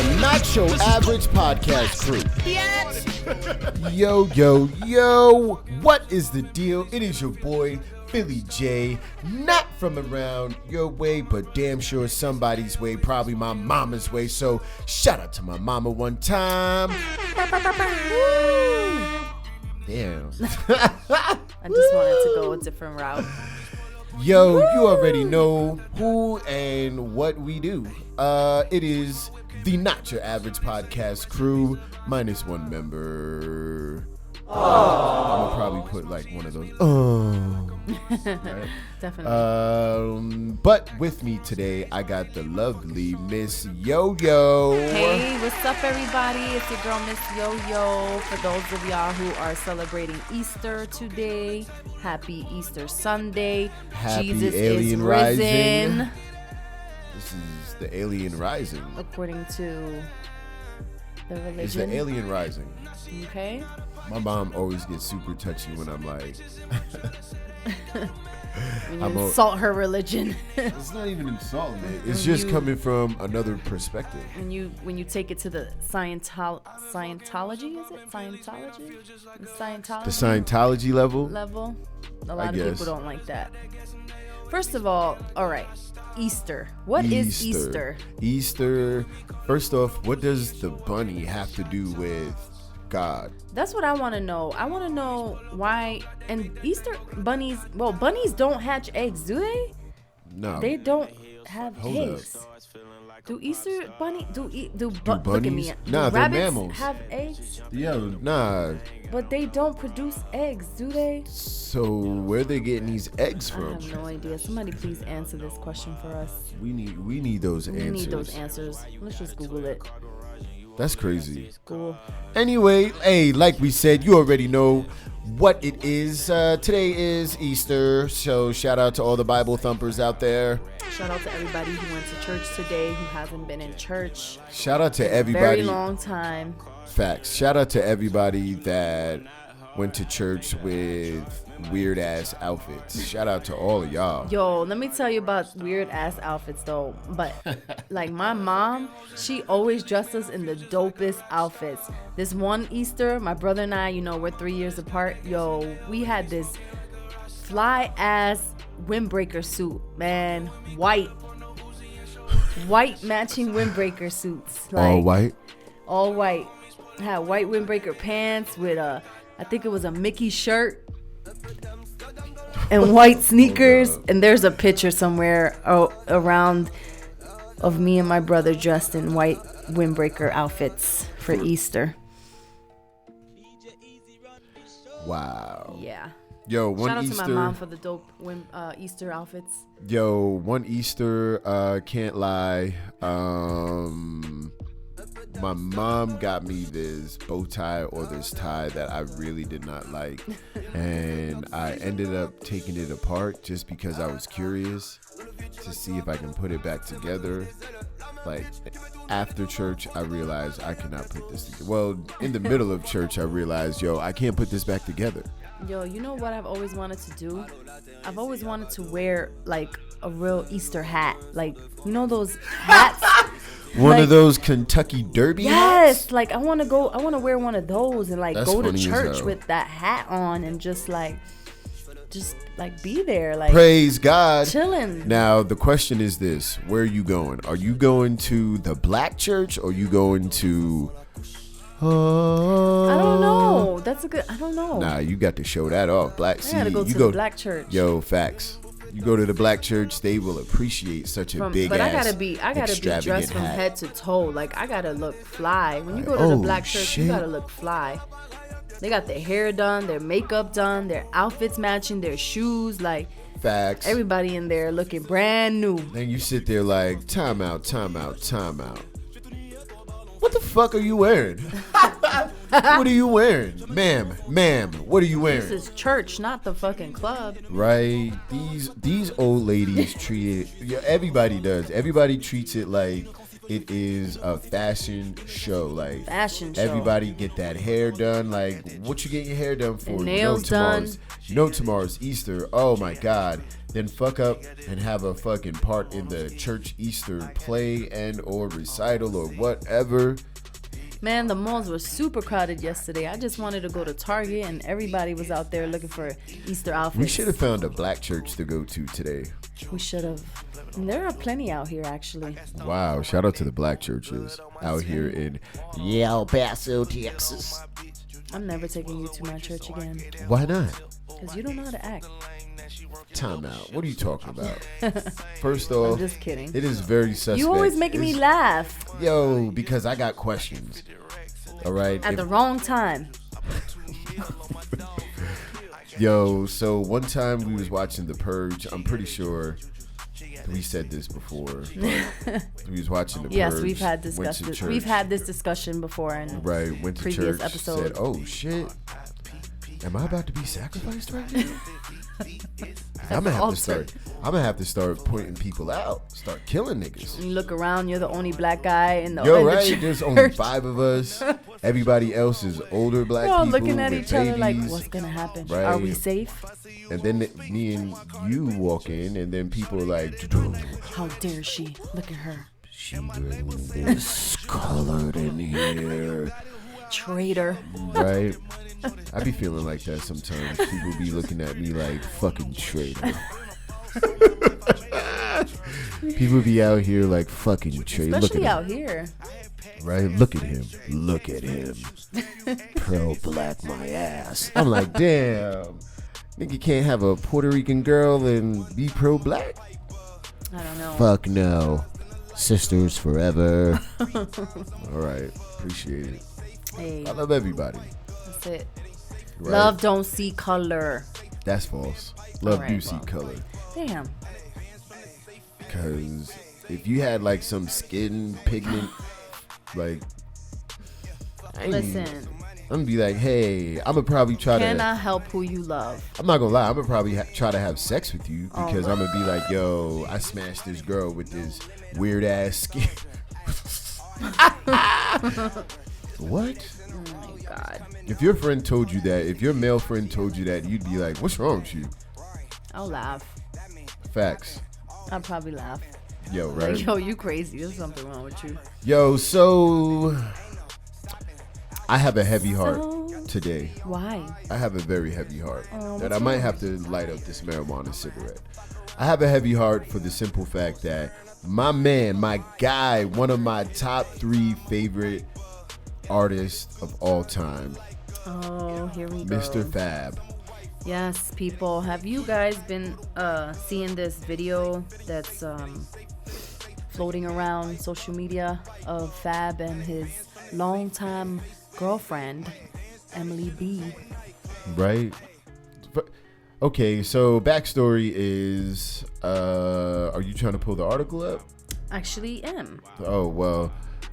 the Not So Average podcast crew. Yes. Yo, what is the deal? It is your boy, Philly J, not from around your way, but damn sure somebody's way, probably my mama's way. So shout out to my mama one time. Damn. I just wanted to go a different route. Yo, you already know who and what we do. It is the Not Your Average podcast crew, minus one member. I'm gonna probably put like one of those. Right? Definitely. But with me today, I got the lovely Miss Yo-Yo. Hey, what's up, everybody? It's your girl, Miss Yo-Yo. For those of y'all who are celebrating Easter today, happy Easter Sunday. Happy Jesus alien is rising. risen. This is the alien rising. According to the religion. It's the alien rising. Okay. My mom always gets super touchy when I'm like, When you insult her religion. it's not even insulting it. It's just coming from another perspective. When you take it to the Scientology, is it? Scientology? The Scientology level? A lot of people don't like that. First of all right, Easter. What is Easter? Easter. First off, what does the bunny have to do with God? That's what I want to know. I want to know why. And Easter bunnies, well, bunnies don't hatch eggs, do they? No. They don't have Hold eggs. up. Do Easter bunny do bunnies? look at me. Nah, do they're rabbits mammals. have eggs? Yo, nah. But they don't produce eggs, do they? So where they getting these eggs I from? have no idea. Somebody please answer this question for us. We need those We answers. need those answers. Let's just Google it. That's crazy. Cool. Anyway, hey, like we said, you already know what it is. Today is Easter, so shout out to all the Bible thumpers out there. Shout out to everybody who went to church today, who hasn't been in church. Shout out to Very everybody. long time. Facts. Shout out to everybody that went to church with weird ass outfits. Shout out to all of y'all. Yo, let me tell you about weird ass outfits though. But like my mom, she always dressed us in the dopest outfits. This one Easter, my brother and I, we're 3 years apart. Yo, we had this fly ass windbreaker suit, man. White matching windbreaker suits. All white? All white. Had white windbreaker pants with I think it was a Mickey shirt and white sneakers. And there's a picture somewhere around of me and my brother dressed in white windbreaker outfits for Easter. Wow. Yeah. Yo, one Shout out Easter. to my mom for the dope Easter outfits. Yo, one Easter, can't lie. My mom got me this bow tie or this tie that I really did not like. And I ended up taking it apart just because I was curious to see if I can put it back together. Like, after church, I realized I cannot put this together. Well, in the middle of church, I realized, I can't put this back together. Yo, you know what I've always wanted to do? I've always wanted to wear, like, a real Easter hat. Like, those hats? One of those Kentucky Derby hats? Yes, like I want to wear one of those and like That's go to funny as church hell. with that hat on and just be there, like Praise God. chilling. Now, the question is this. Where are you going? Are you going to the black church or are you going to... I don't know. I don't know. Nah, you got to show that off. I gotta go to the black church. Yo, facts. You go to the black church, they will appreciate such a big But ass I gotta be dressed from hat. head to toe. Like I gotta look fly. When you go to the black church, shit. you gotta look fly. They got their hair done, their makeup done, their outfits matching, their shoes. Like Facts. everybody in there looking brand new. Then you sit there like, time out. What the fuck are you wearing? What are you wearing? Ma'am, what are you wearing? This is church, not the fucking club. Right? These old ladies treat it, everybody does. Everybody treats it like it is a fashion show. Like Fashion show. everybody get that hair done. Like, what you getting your hair done for? And nails done. Tomorrow's Easter. Oh my God. then fuck up and have a fucking part in the church Easter play and or recital or whatever. Man, the malls were super crowded yesterday. I just wanted to go to Target and everybody was out there looking for Easter outfits. We should have found a black church to go to today. We should have. And there are plenty out here, actually. Wow, shout out to the black churches out here in El Paso, Texas. I'm never taking you to my church again. Why not? Because you don't know how to act. Time out. What are you talking about? First off, I'm just kidding. It is very suspect. You always making me laugh. Yo, because I got questions. All right. At the wrong time. Yo, so one time we was watching The Purge. I'm pretty sure we said this before. But we was watching The Purge. Yes, we've had this discussion before in right, went to previous church, episode. said, "Oh shit, am I about to be sacrificed right now?" I'm gonna have to start pointing people out, start killing niggas. You look around, you're the only black guy in the right? There's only 5 of us. Everybody else is older black We're all people looking at with each babies. other like, what's gonna happen? Right. Are we safe? And then me and you walk in, and then people are like, how dare she? Look at her. She really is colored in here. Traitor. Right? I be feeling like that sometimes. People be looking at me like fucking traitor. People be out here like fucking traitor. Especially out here. Right? Look at him. Look at him. Pro-black my ass. I'm like, damn. Nigga can't have a Puerto Rican girl and be pro-black? I don't know. Fuck no. Sisters forever. All right. Appreciate it. Hey. I love everybody. That's it. Right? Love don't see color. That's false. Love Right, do see well. color. Damn. Because if you had like some skin pigment, like, Listen. I'm gonna be like, hey, I'm gonna probably try to. Cannot help who you love. I'm not gonna lie, I'm gonna probably try to have sex with you because Oh. I'm gonna be like, yo, I smashed this girl with this weird ass skin. What? Oh my God. If your friend told you that, if your male friend told you that, you'd be like, what's wrong with you? I'll laugh. Facts. I'll probably laugh. Yo, right? Like, yo, you crazy. There's something wrong with you. Yo, so I have a heavy heart today. Why? I have a very heavy heart that I what's might wrong? have to light up this marijuana cigarette. I have a heavy heart for the simple fact that my man, my guy, one of my top 3 favorite artists of all time, Oh, here we go. Mr. Fab. Yes, people. Have you guys been seeing this video that's floating around social media of Fab and his longtime girlfriend, Emily B? Right? But, okay, so backstory is, are you trying to pull the article up? Actually, am. Oh, well,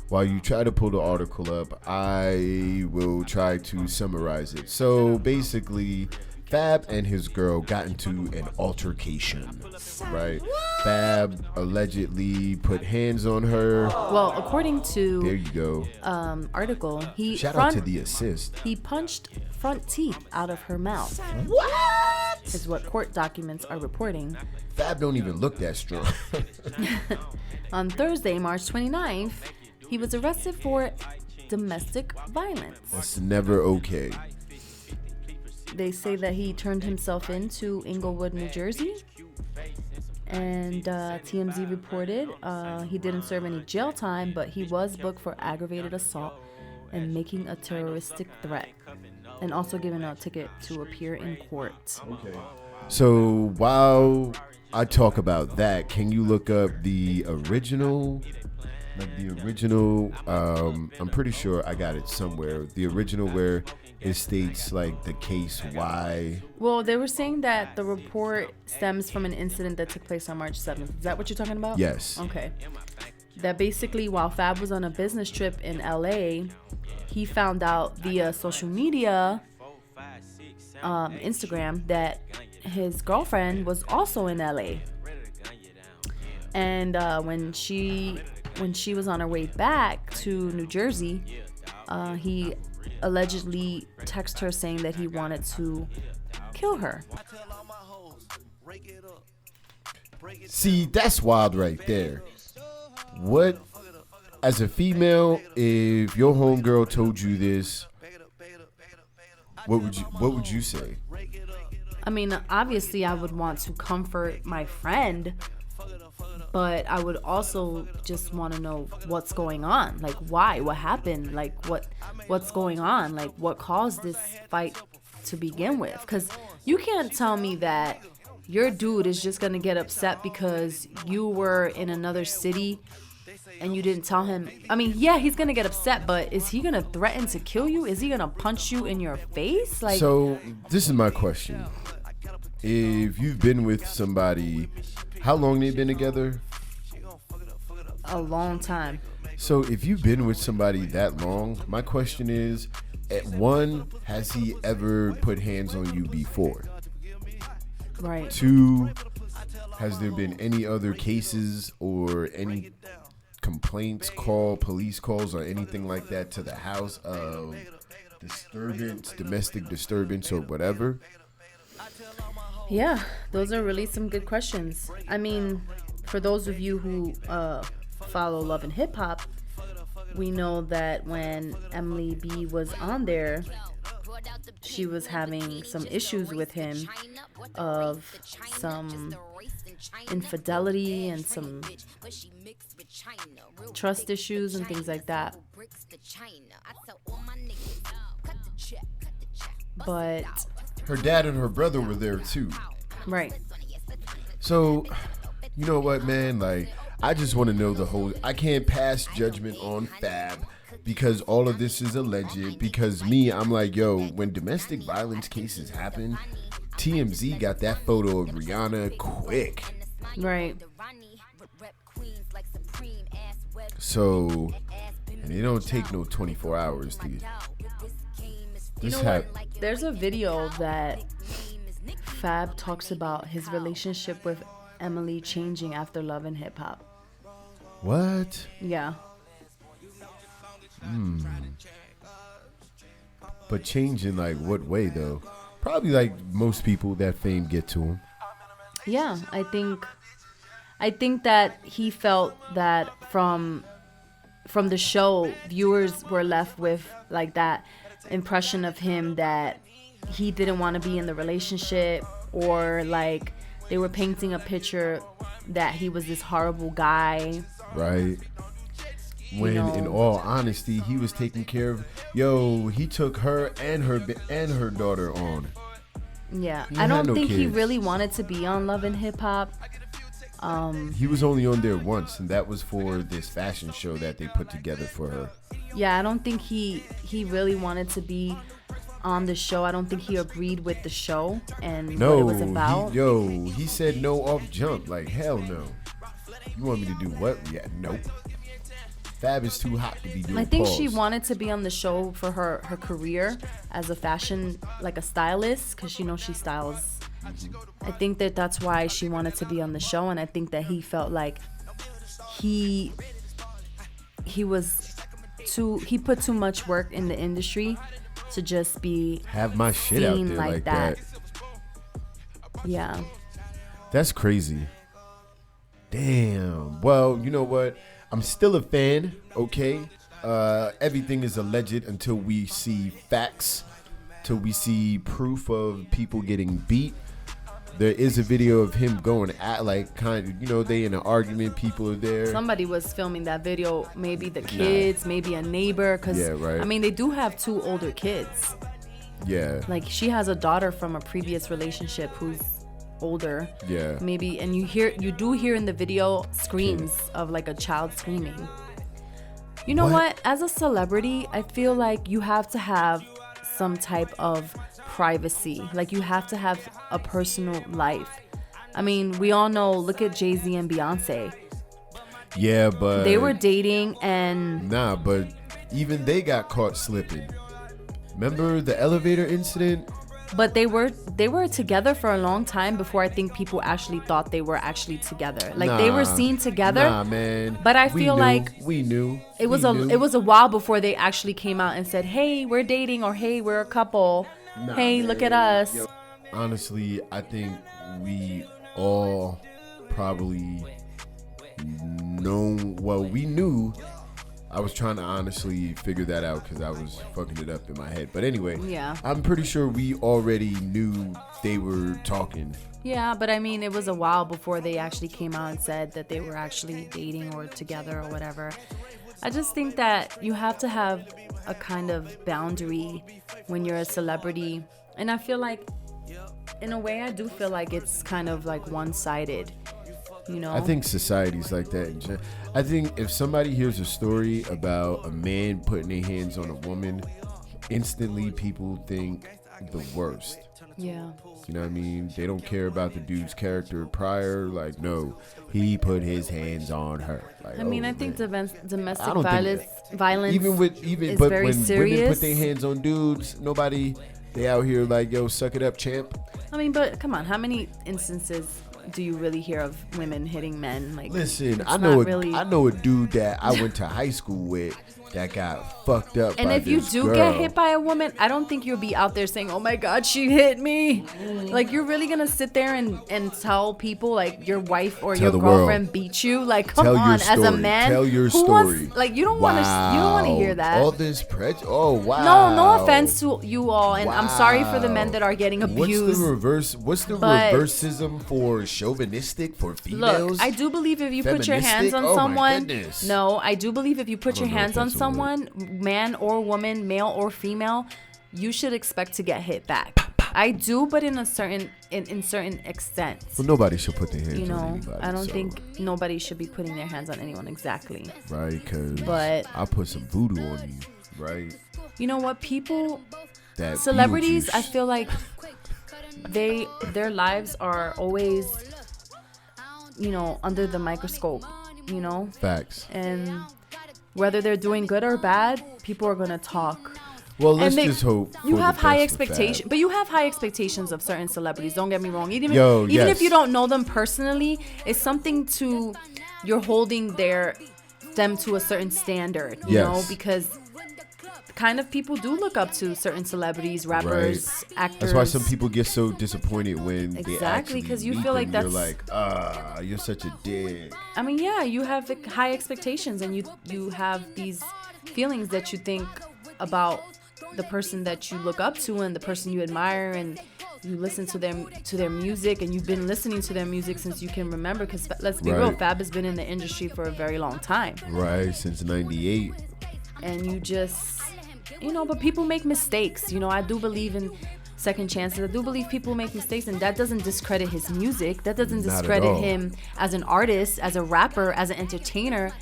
while you try to pull the article up, I will try to summarize it. So basically, Fab and his girl got into an altercation, right? Fab allegedly put hands on her. Well, according There to you go. article, Shout out to the assist. he punched front teeth out of her mouth. What? Is what court documents are reporting. Fab don't even look that strong. On Thursday, March 29th, he was arrested for domestic violence. That's never okay. They say that he turned himself in to Inglewood, New Jersey. And TMZ reported he didn't serve any jail time, but he was booked for aggravated assault and making a terroristic threat, and also given a ticket to appear in court. Okay. So while I talk about that, can you look up the original? Like the original, I'm pretty sure I got it somewhere. The original where it states like the case why. Well, they were saying that the report stems from an incident that took place on March 7th. Is that what you're talking about? Yes. Okay. That basically, while Fab was on a business trip in LA, he found out via social media, Instagram, that his girlfriend was also in LA. And when she was on her way back to New Jersey, he allegedly texted her saying that he wanted to kill her. See, that's wild right there. What, as a female, if your homegirl told you this, what would you say? I mean, obviously, I would want to comfort my friend, but I would also just want to know what's going on. Like, why? What happened? Like, what's going on? Like, what caused this fight to begin with? Because you can't tell me that your dude is just going to get upset because you were in another city and you didn't tell him. I mean, yeah, he's going to get upset, but is he going to threaten to kill you? Is he going to punch you in your face? Like, so this is my question. If you've been with somebody, how long they've been together? a long time. So if you've been with somebody that long, my question is, at one, has he ever put hands on you before? Right. Two, has there been any other cases or any complaints, police calls or anything like that to the house of disturbance, domestic disturbance or whatever? Yeah, those are really some good questions. I mean, for those of you who follow Love and Hip Hop, we know that when Emily B was on there, she was having some issues with him of some infidelity and some trust issues and things like that. But her dad and her brother were there too. Right. So, you know what, man? Like, I just want to know the whole. I can't pass judgment on Fab because all of this is alleged. Because I'm like, yo, when domestic violence cases happen, TMZ got that photo of Rihanna quick. Right. So, and it don't take no 24 hours to get. There's a video that Fab talks about his relationship with Emily changing after Love and Hip Hop. What? Yeah. But changing like what way though? Probably like most people that fame get to him. Yeah, I think that he felt that from the show, viewers were left with like that impression of him that he didn't want to be in the relationship, or like they were painting a picture that he was this horrible guy. Right. When in all honesty, he was taking care of, he took her and her daughter on. Yeah. I don't think he really wanted to be on Love and Hip Hop. He was only on there once, and that was for this fashion show that they put together for her. Yeah, I don't think he really wanted to be on the show. I don't think he agreed with the show and what it was about. He said no off jump. Like, hell no. You want me to do what? Yeah, nope. Fab is too hot to be doing. I think she wanted to be on the show for her career as a fashion, like a stylist, because she styles. I think that's why she wanted to be on the show, and I think that he felt like he put too much work in the industry to just be have my shit out there like that. Yeah. That's crazy. Damn. Well, you know what? I'm still a fan, okay? Everything is alleged until we see facts, till we see proof of people getting beat. There is a video of him going at they in an argument, people are there. Somebody was filming that video, maybe the kids, maybe a neighbor, because I mean, they do have 2 older kids. Yeah. Like, she has a daughter from a previous relationship who's older. Yeah. Maybe, and you do hear in the video screams of like a child screaming. You know what? As a celebrity, I feel like you have to have some type of privacy. Like, you have to have a personal life. I mean, we all know, look at Jay-Z and Beyonce. Yeah, but they were dating and but even they got caught slipping. Remember the elevator incident? But they were together for a long time before I think people actually thought they were actually together. Like, they were seen together. Nah, man. But I feel like we knew. It was a while before they actually came out and said, "Hey, we're dating," or "Hey, we're a couple." Hey, man, look at us. Honestly, I think we all probably known. Well, we knew. I was trying to honestly figure that out because I was fucking it up in my head. But anyway, Yeah. I'm pretty sure we already knew they were talking. Yeah, but I mean, it was a while before they actually came out and said that they were actually dating or together or whatever. I just think that you have to have a kind of boundary when you're a celebrity. And I feel like, in a way, I do feel like it's kind of like one-sided, you know? I think society's like that. I think if somebody hears a story about a man putting their hands on a woman, instantly people think the worst. Yeah. You know what I mean? They don't care about the dude's character prior. Like, no, he put his hands on her. Like, I mean, oh, I think man. domestic I don't think violence even is but very when serious. women put their hands on dudes, nobody, they out here like, yo, suck it up, champ. I mean, but come on, how many instances do you really hear of women hitting men? Like, Listen, it's I know not I know a dude that I went to high school with that got fucked up. And by if you this do girl. get hit by a woman, I don't think you'll be out there saying, "Oh my God, she hit me." Like, you're really gonna sit there and tell people like your wife or Tell your the world. girlfriend beat you? Like, come Tell your on, as a story. man, Tell your who story. wants, like, you don't want to hear that. All this prejudice. Oh wow. No offense to you all, and I'm sorry for the men that are getting abused. What's the reverse? What's the But- reversism for chauvinistic for females? Look, I do believe if you put your Feministic? hands on Oh my someone, goodness. no, I do believe if you put I your don't know hands if on that's a word. someone, man or woman, male or female, you should expect to get hit back. I do, but in a certain in certain extent. Well, nobody should put their hands You on know, anybody. I don't so, think nobody should be putting their hands on anyone exactly. right, because But- I put some voodoo on you, right? You know what? People, That celebrities, I Beetlejuice. feel like their lives are always, you know, under the microscope, you know? Facts. And whether they're doing good or bad, people are going to talk. Well, let's And just hope. You for have the high best for Fab. expectations, but you have high expectations of certain celebrities. Don't get me wrong. Even Yo, even if yes. you don't know them personally, it's something to you're holding them to a certain standard. You know, Yes. because kind of people do look up to certain celebrities, rappers, actors. That's why some people get so disappointed when they Exactly, actually 'cause you meet feel like them. You're that's- like, you're such a dick. I mean, yeah, you have high expectations, and you have these feelings that you think about the person that you look up to and the person you admire, and you listen to their music, and you've been listening to their music since you can remember. Because let's be real, Right. Fab has been in the industry for a very long time, Right, since '98. and you just, you know, but people make mistakes. You know, I do believe in second chances. I do believe people make mistakes, and that doesn't discredit his music. That doesn't Not at discredit all. him as an artist, as a rapper, as an entertainer.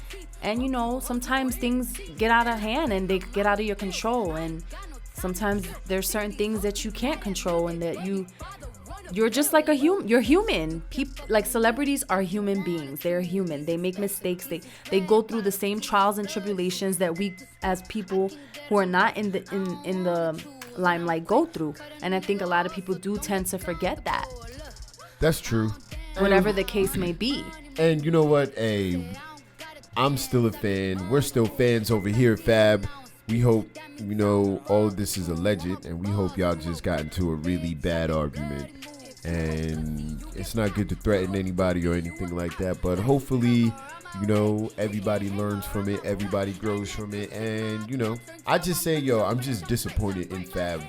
And you know, sometimes things get out of hand and they get out of your control, and sometimes there's certain things that you can't control, and that you're just like you're human. People, like, celebrities are human beings. They're human. They make mistakes. They go through the same trials and tribulations that we as people who are not in the limelight go through. And I think a lot of people do tend to forget that, That's true. whatever the case may be. And you know what? Hey, I'm still a fan. We're still fans over here at Fab. We hope, you know, all of this is alleged, and we hope y'all just got into a really bad argument. And it's not good to threaten anybody or anything like that, but hopefully, you know, everybody learns from it, everybody grows from it. And, you know, I just say, yo, I'm just disappointed in Fab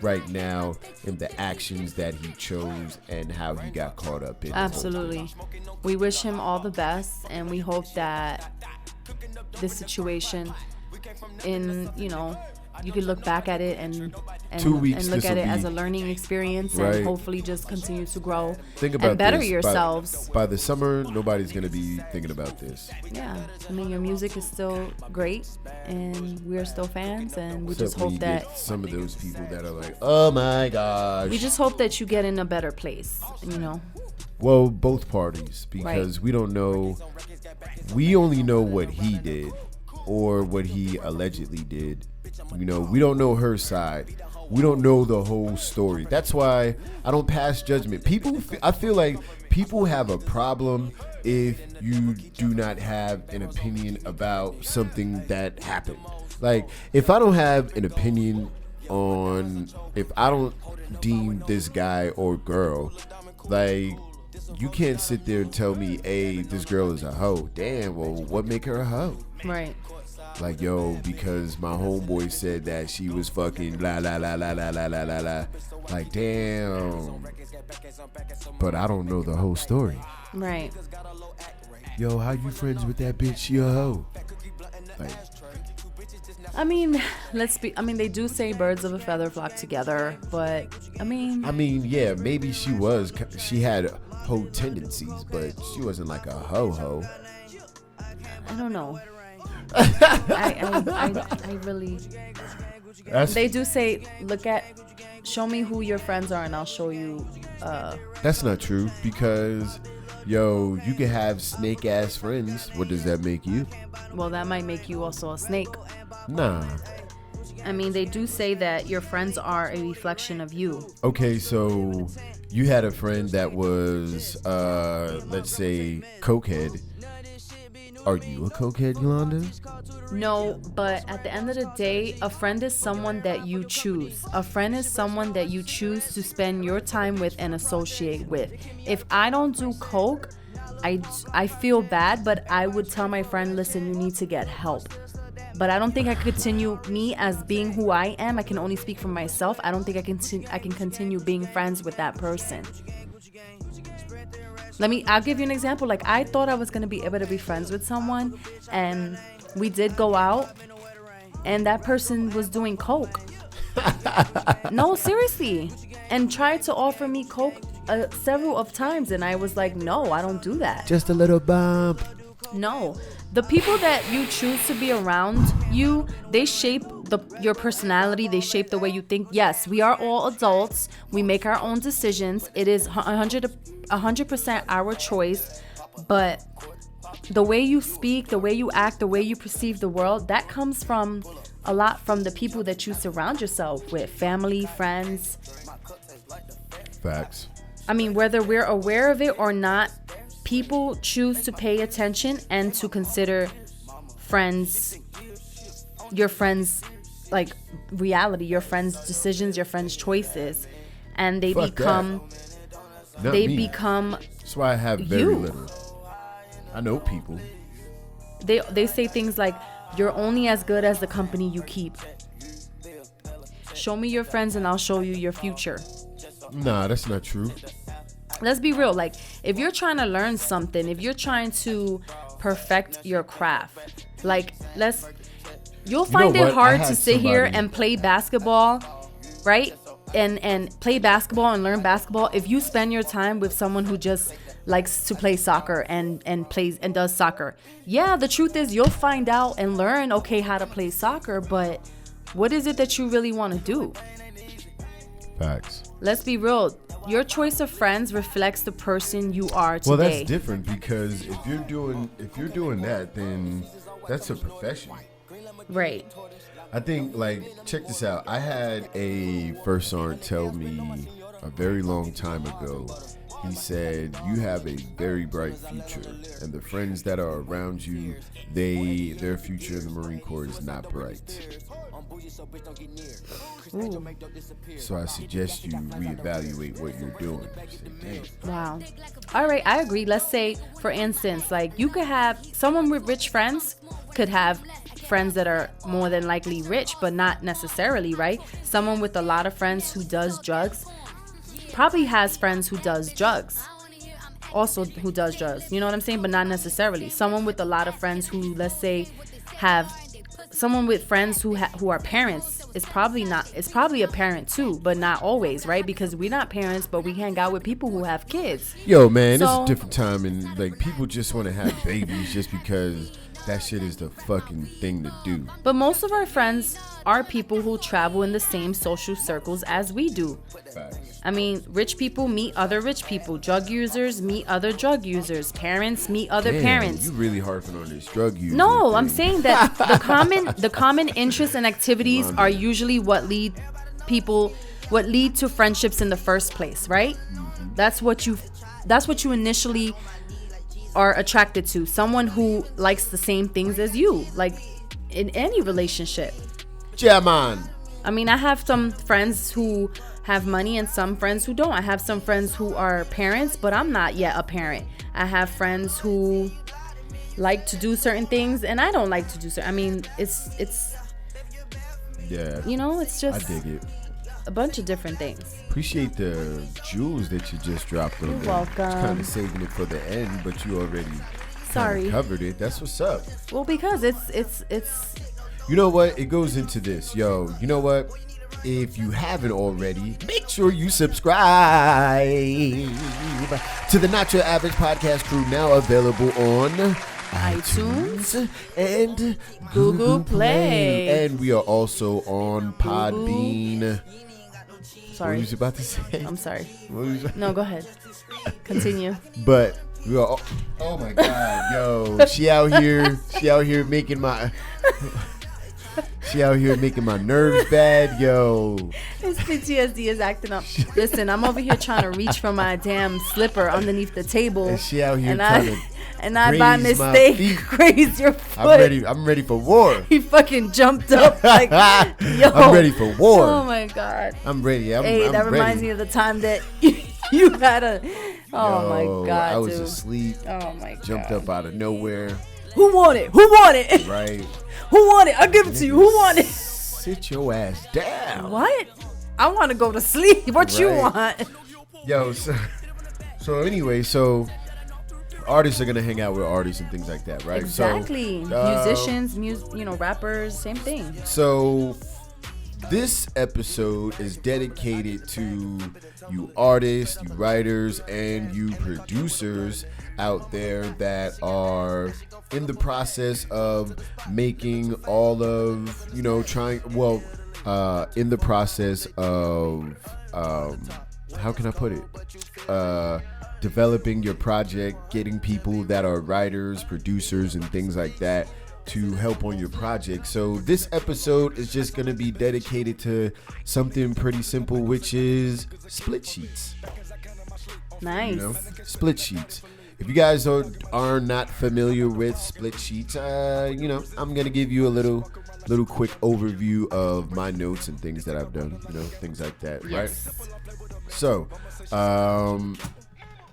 right now in the actions that he chose and how he got caught up in. the whole thing. Absolutely. We wish him all the best, and we hope that this situation, you know, you could look back at it and 2 weeks, and look at this'll it as be- a learning experience, Right. and hopefully just continue to grow Think about and better this. yourselves. By the summer, nobody's gonna be thinking about this. Yeah, I mean, your music is still great, and we're still fans, and we Except just when hope you that get some of those people that are like, oh my gosh. we just hope that you get in a better place. You know, Well, both parties, because we don't know. We only know what he did or what he allegedly did. You know, we don't know her side. We don't know the whole story. That's why I don't pass judgment. I feel like people have a problem if you do not have an opinion about something that happened. Like, if I don't have an opinion if I don't deem this guy or girl, like, you can't sit there and tell me, hey, this girl is a hoe. Damn, well, what make her a hoe? Right. Like, yo, because my homeboy said that she was fucking la la la la la la la la la. Like, damn. But I don't know the whole story. Right. Yo, how you friends with that bitch? She a hoe. Like, I mean, they do say birds of a feather flock together, but I mean, yeah, maybe she had hoe tendencies, but she wasn't like a ho. I don't know. I really. They do say, show me who your friends are, and I'll show you. That's not true, because, yo, you can have snake ass friends. What does that make you? Well, that might make you also a snake. Nah. I mean, they do say that your friends are a reflection of you. Okay, so you had a friend that was, let's say, cokehead. Are you a cokehead, Yolanda? No, but at the end of the day, a friend is someone that you choose. A friend is someone that you choose to spend your time with and associate with. If I don't do coke, I feel bad, but I would tell my friend, listen, you need to get help. But I don't think I continue me as being who I am. I can only speak for myself. I don't think I can continue being friends with that person. I'll give you an example. Like, I thought I was going to be able to be friends with someone, and we did go out, and that person was doing coke. No, seriously. And tried to offer me coke several of times, and I was like, no, I don't do that. Just a little bump. No. The people that you choose to be around you, they shape your personality. They shape the way you think. Yes, we are all adults. We make our own decisions. It is 100% our choice. But the way you speak, the way you act, the way you perceive the world, that comes from a lot from the people that you surround yourself with. Family, friends. Facts. I mean, whether we're aware of it or not, people choose to pay attention and to consider your friends, like, reality, your friends' decisions, your friends' choices, and they become. That's why I have very little. I know people. They say things like, "You're only as good as the company you keep." Show me your friends, and I'll show you your future. Nah, that's not true. Let's be real. Like, if you're trying to learn something, if you're trying to perfect your craft, like, you'll find it hard to sit here and play basketball, right? And play basketball and learn basketball if you spend your time with someone who just likes to play soccer and plays and does soccer. Yeah, the truth is you'll find out and learn, okay, how to play soccer, but what is it that you really want to do? Facts. Let's be real. Your choice of friends reflects the person you are today. Well, that's different, because if you're doing that, then that's a profession. Right. I think, like, check this out. I had a first sergeant tell me a very long time ago. He said, you have a very bright future, and the friends that are around you, their future in the Marine Corps is not bright. Ooh. So I suggest you reevaluate what you're doing. Wow. All right, I agree. Let's say, for instance, like, you could have someone with rich friends could have friends that are more than likely rich, but not necessarily, right? Someone with a lot of friends who does drugs probably has friends who does drugs. Also who does drugs. You know what I'm saying? But not necessarily. Someone with a lot of friends who, let's say, someone with friends who are parents is probably a parent too, but not always, right? Because we're not parents, but we hang out with people who have kids. Yo, man, it's a different time, and, like, people just want to have babies just because that shit is the fucking thing to do. But most of our friends are people who travel in the same social circles as we do. Facts. I mean, rich people meet other rich people. Drug users meet other drug users. Parents meet other parents. You really harping on this drug use. No, thing. I'm saying that the common interests and activities are usually what lead to friendships in the first place, right? Mm-hmm. That's what you initially are attracted to. Someone who likes the same things as you, like in any relationship. Yeah, man. I mean, I have some friends who have money and some friends who don't. I have some friends who are parents, but I'm not yet a parent. I have friends who like to do certain things and I don't like to do certain. I mean, it's Yeah. you know, it's just I dig it. a bunch of different things. Appreciate the jewels that you just dropped on You're there. welcome. Kind of saving it for the end, but you already Sorry. covered it. That's what's up. Well, because it's You know what? It goes into this. Yo, you know what? If you haven't already, make sure you subscribe to the Not Your Average Podcast Crew, now available on iTunes and Google Play. And we are also on Podbean. sorry. What was you about to say? I'm sorry. What was you- No, go ahead. Continue. But we are. Oh my God, yo, she out here making my. She out here making my nerves bad, yo. His PTSD is acting up. Listen, I'm over here trying to reach for my damn slipper underneath the table. And she out here and trying to and I by graze my mistake feet. grazed your foot. I'm ready for war. He fucking jumped up like, yo. I'm ready for war. Oh my God. I'm ready. Hey, I'm that ready. reminds me of the time that you had a. Oh Yo, my God, I was dude. asleep. Oh my God. Jumped up out of nowhere. Who want it? Who want it? Right. Who want it? I'll give it to you. Who want it? Sit your ass down. What? I want to go to sleep. What you Right. want? Yo, so anyway, so artists are gonna hang out with artists and things like that, right? Exactly. So, Musicians, rappers, same thing. So this episode is dedicated to you artists, you writers, and you producers out there that are in the process of making all of, in the process of, how can I put it? Developing your project, getting people that are writers, producers, and things like that to help on your project. So this episode is just going to be dedicated to something pretty simple, which is split sheets. Nice. Split sheets. If you guys are not familiar with split sheets, I'm going to give you a little quick overview of my notes and things that I've done, things like that, Yes. right?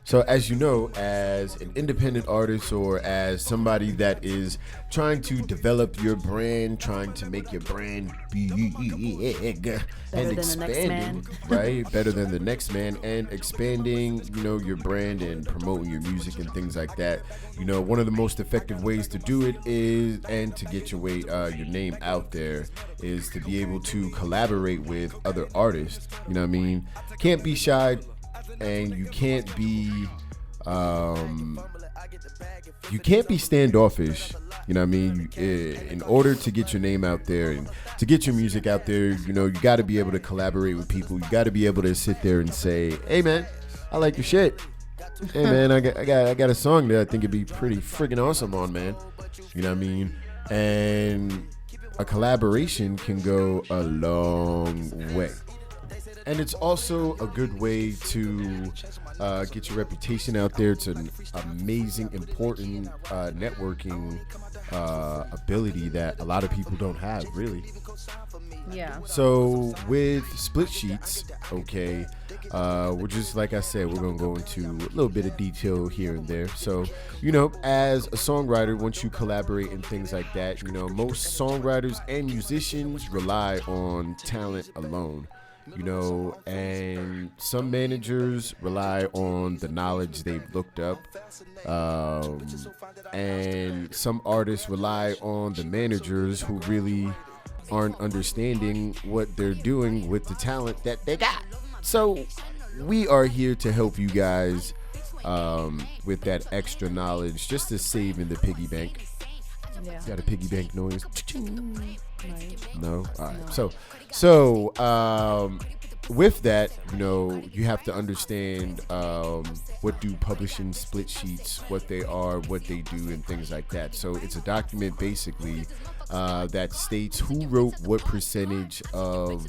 So as you know, as an independent artist or as somebody that is trying to develop your brand, trying to make your brand big and expanding, right? Better than the next man, and expanding, your brand and promoting your music and things like that. One of the most effective ways to do it is, and to get your name out there, is to be able to collaborate with other artists. You know what I mean? Can't be shy. And you can't be standoffish. You know what I mean? In order to get your name out there and to get your music out there, you got to be able to collaborate with people. You got to be able to sit there and say, "Hey, man, I like your shit. Hey, man, I got a song that I think it'd be pretty freaking awesome on, man." You know what I mean? And a collaboration can go a long way. And it's also a good way to get your reputation out there. It's an amazing, important networking ability that a lot of people don't have, really. Yeah. So with split sheets, okay, we're just, like I said, we're going to go into a little bit of detail here and there. So, as a songwriter, once you collaborate and things like that, most songwriters and musicians rely on talent alone. And some managers rely on the knowledge they've looked up, and some artists rely on the managers who really aren't understanding what they're doing with the talent that they got. So we are here to help you guys with that extra knowledge, just to save in the piggy bank. Yeah. Got a piggy bank noise? Right. No? All right. So with that, you have to understand what do publishing split sheets, what they are, what they do, and things like that. So it's a document basically that states who wrote what percentage of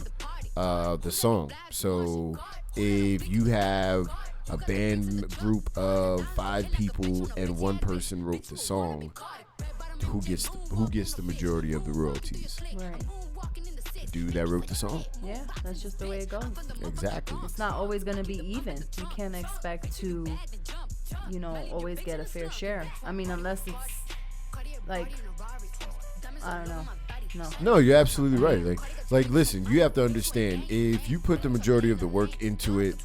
the song. So if you have a band group of 5 people and one person wrote the song, who gets the majority of the royalties? Right. dude that wrote the song. Yeah, that's just the way it goes. Exactly. It's not always going to be even. You can't expect to, always get a fair share. I mean, unless it's like, I don't know. No, you're absolutely right. Like, listen, you have to understand, if you put the majority of the work into it,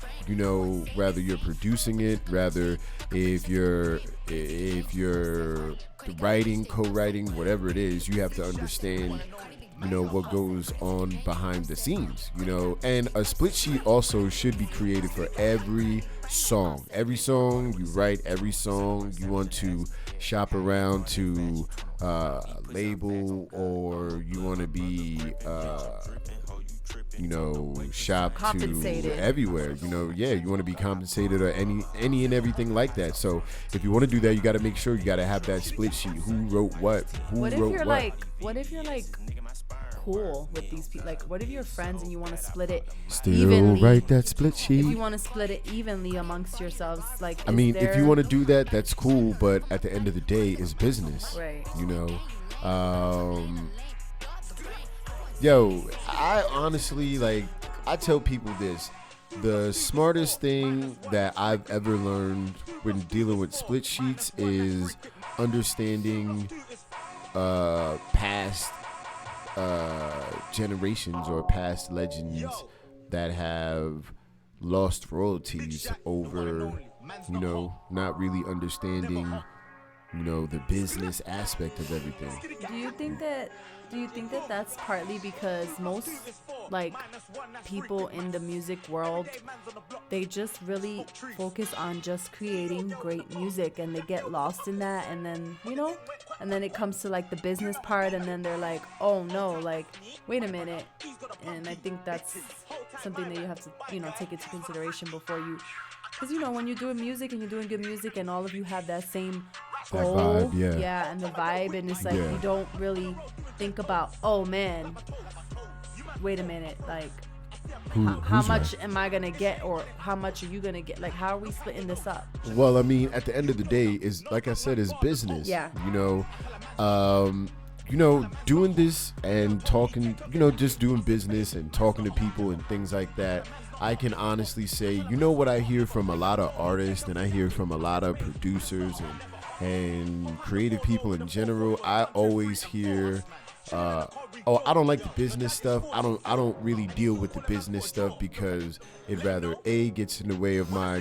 rather you're producing it, rather if you're writing, co-writing, whatever it is, you have to understand, what goes on behind the scenes, and a split sheet also should be created for every song you write, every song you want to shop around to label, or you want to be shop compensated to everywhere, you want to be compensated or any and everything like that. So if you want to do that, you got to make sure you got to have that split sheet, who wrote what, what if you're like cool with these people? Like, what if you're friends and you want to split it evenly? Write that split sheet. If you want to split it evenly amongst yourselves, like, if you want to do that, that's cool, but at the end of the day, it's business, right? Yo, I honestly, I tell people this: the smartest thing that I've ever learned when dealing with split sheets is understanding past generations or past legends that have lost royalties over, not really understanding, the business aspect of everything. Do you think that that's partly because most people in the music world, they just really focus on just creating great music, and they get lost in that, and then and then it comes to the business part, and then they're like, oh no, wait a minute. And I think that's something that you have to take into consideration before you, because when you're doing music and you're doing good music and all of you have that same goal, that vibe, yeah, and the vibe, and it's you don't really think about, oh man, wait a minute, how much am I gonna get, or how much are you gonna get? How are we splitting this up? Well, I mean, at the end of the day, is, like I said, is business. Yeah. Doing this and talking, just doing business and talking to people and things like that, I can honestly say, what I hear from a lot of artists, and I hear from a lot of producers and creative people in general, I always hear, I don't like the business stuff. I don't really deal with the business stuff because it rather gets in the way of my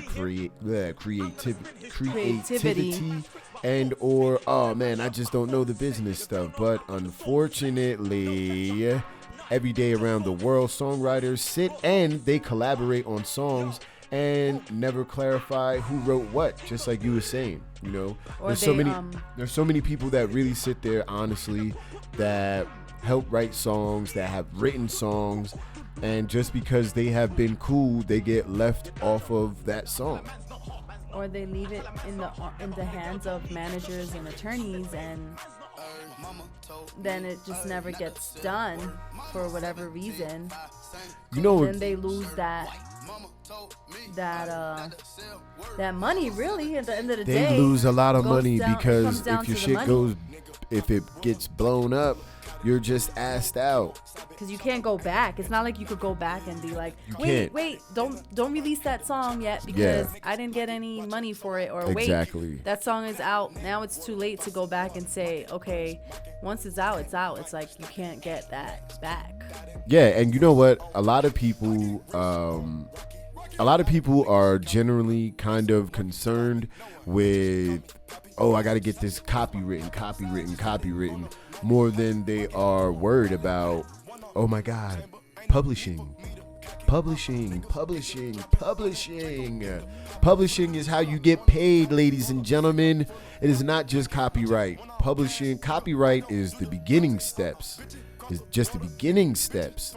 creativity, and or, oh man, I just don't know the business stuff. But unfortunately, every day around the world, songwriters sit and they collaborate on songs and never clarify who wrote what, just like you were saying. There's so many people that really sit there, honestly, that help write songs, that have written songs, and just because they have been cool, they get left off of that song. Or they leave it in the hands of managers and attorneys, and then it just never gets done for whatever reason. Then they lose that money, really, at the end of the day. They lose a lot of money down, because if your shit if it gets blown up, you're just assed out. Because you can't go back. It's not like you could go back and be like, wait, don't release that song yet because I didn't get any money for it. Or exactly. Wait, that song is out. Now it's too late to go back and say, okay, once it's out, it's out. It's like you can't get that back. Yeah, and you know what? A lot of people are generally kind of concerned with, I got to get this copywritten, more than they are worried about, oh my God, publishing. Publishing is how you get paid, ladies and gentlemen. It is not just copyright. Copyright is the beginning steps. It's just the beginning steps,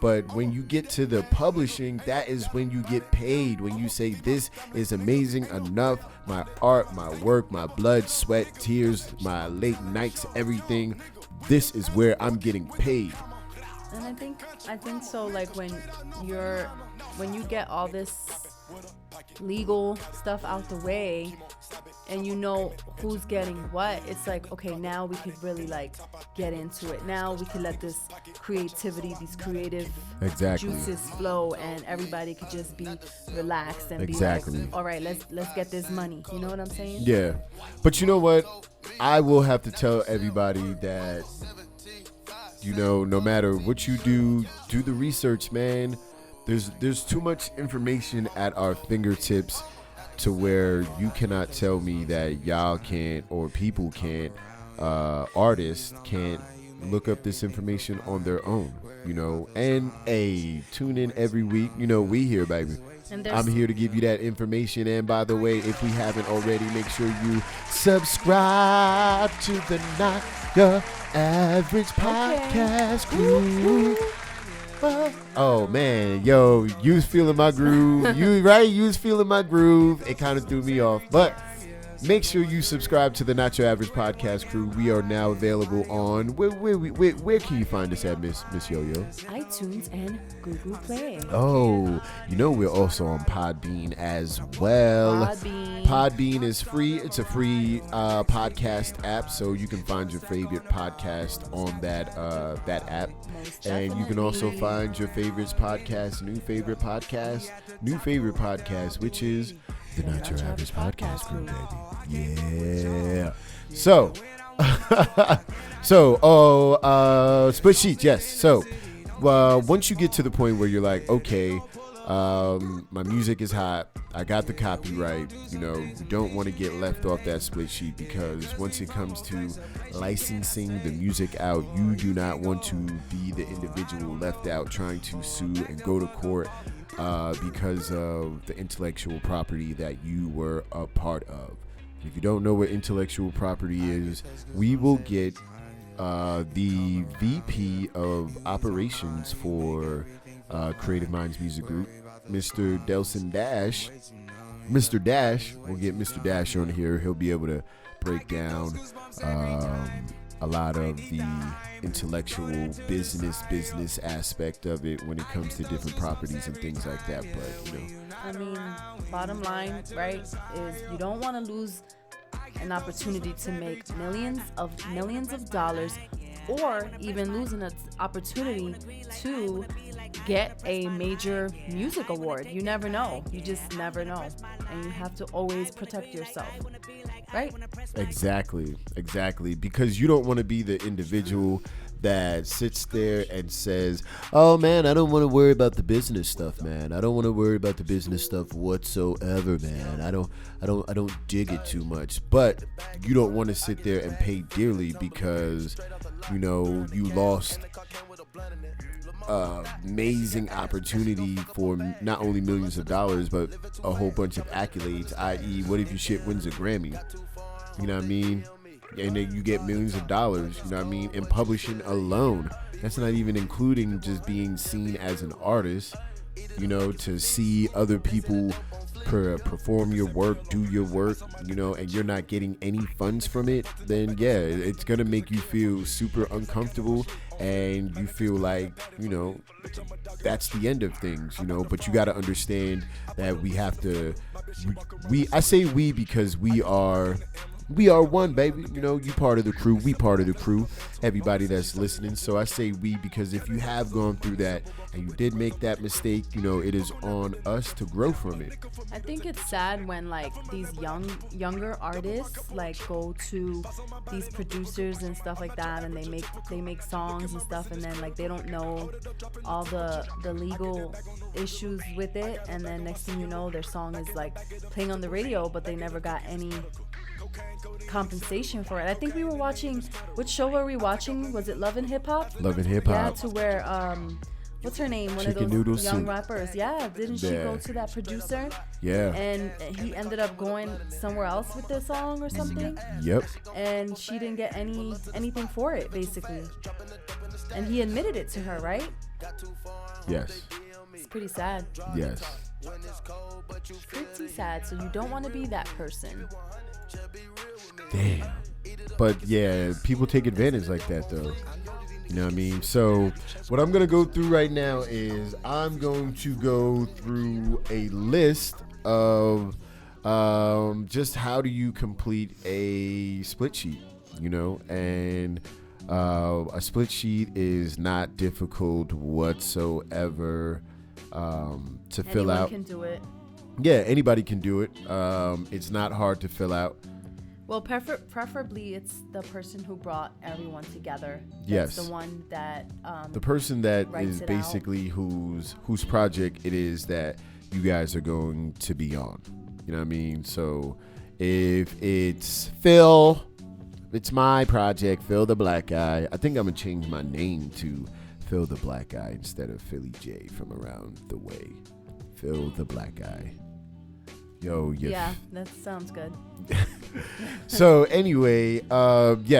but when you get to the publishing, that is when you get paid. When you say, this is amazing enough, my art, my work, my blood, sweat, tears, my late nights, everything, this is where I'm getting paid. And I think so, when you get all this legal stuff out the way, and you know who's getting what, it's like, okay, now we could really like get into it. Now we could let this creativity, these creative juices flow, and everybody could just be relaxed and be like, all right, let's get this money. You know what I'm saying? Yeah. But you know what? I will have to tell everybody that, you know, no matter what you do the research, man. There's too much information at our fingertips to where you cannot tell me that y'all can't, or people can't, artists can't look up this information on their own, you know. And tune in every week. You know, we here, baby. I'm here to give you that information. And by the way, if we haven't already, make sure you subscribe to the Not Your Average Podcast Crew. Oh man, yo, you was feeling my groove. You was feeling my groove. It kind of threw me off, but make sure you subscribe to the Not Your Average Podcast Crew. We are now available on where can you find us at, Miss Yo-Yo? iTunes and Google Play. Oh, you know we're also on Podbean as well. Podbean is free. It's a free podcast app, so you can find your favorite podcast on that app. And you can also find your favorites podcast, new favorite podcast, which is the Not Your Average Podcast Crew, baby. Yeah. So, split sheets, yes. So, once you get to the point where you're like, okay, my music is hot, I got the copyright, you know, you don't want to get left off that split sheet, because once it comes to licensing the music out, you do not want to be the individual left out trying to sue and go to court because of the intellectual property that you were a part of. If you don't know what intellectual property is, we will get the VP of operations for Creative Minds Music Group, Mr. Delson Dash. Mr. Dash, we'll get Mr. Dash on here. He'll be able to break down a lot of the intellectual business aspect of it when it comes to different properties and things like that. But, you know, I mean, bottom line, right, is you don't want to lose an opportunity to make millions of dollars, or even losing an opportunity to get a major music award. You never know. You just never know. And you have to always protect yourself. Right? Exactly. Because you don't want to be the individual that sits there and says, oh man, I don't want to worry about the business stuff, man. I don't want to worry about the business stuff whatsoever, man. I don't dig it too much. But you don't want to sit there and pay dearly because, you know, you lost amazing opportunity for not only millions of dollars, but a whole bunch of accolades, i.e. what if your shit wins a Grammy? You know what I mean? And then you get millions of dollars, you know what I mean, in publishing alone. That's not even including just being seen as an artist, you know, to see other people perform your work, do your work, you know, and you're not getting any funds from it. Then yeah, it's gonna make you feel super uncomfortable, and you feel like, you know, that's the end of things, you know. But you got to understand that we have to, I say we because we are one, baby. You know, you part of the crew, we part of the crew, everybody that's listening. So I say we because if you have gone through that and you did make that mistake, you know, it is on us to grow from it. I think it's sad when like these younger artists like go to these producers and stuff like that, and they make songs and stuff, and then like they don't know all the legal issues with it, and then next thing you know, their song is like playing on the radio, but they never got any compensation for it. I think we were watching, which show were we watching? Was it Love and Hip Hop? Love and Hip Hop. Yeah, to where what's her name? One Chicken of those Noodle young Soup. rappers. Yeah, didn't she go to that producer? Yeah. And he ended up going somewhere else with the song or something. Yep. And she didn't get anything for it, basically. And he admitted it to her, right? Yes. It's pretty sad. Yes. Pretty sad. So you don't want to be that person. Damn. But yeah, people take advantage like that though. You know what I mean? So what I'm going to go through right now is I'm going to go through a list of just how do you complete a split sheet, and a split sheet is not difficult whatsoever to fill out. Anyone can do it. Yeah, anybody can do it. It's not hard to fill out. Well, preferably it's the person who brought everyone together. Yes. The one that the person that is writes it basically whose project it is that you guys are going to be on. You know what I mean? So if it's Phil, it's my project, Phil the Black Guy. I think I'm going to change my name to Phil the Black Guy instead of Philly J from around the way. Phil the Black Guy. Yo, yeah, that sounds good. So anyway,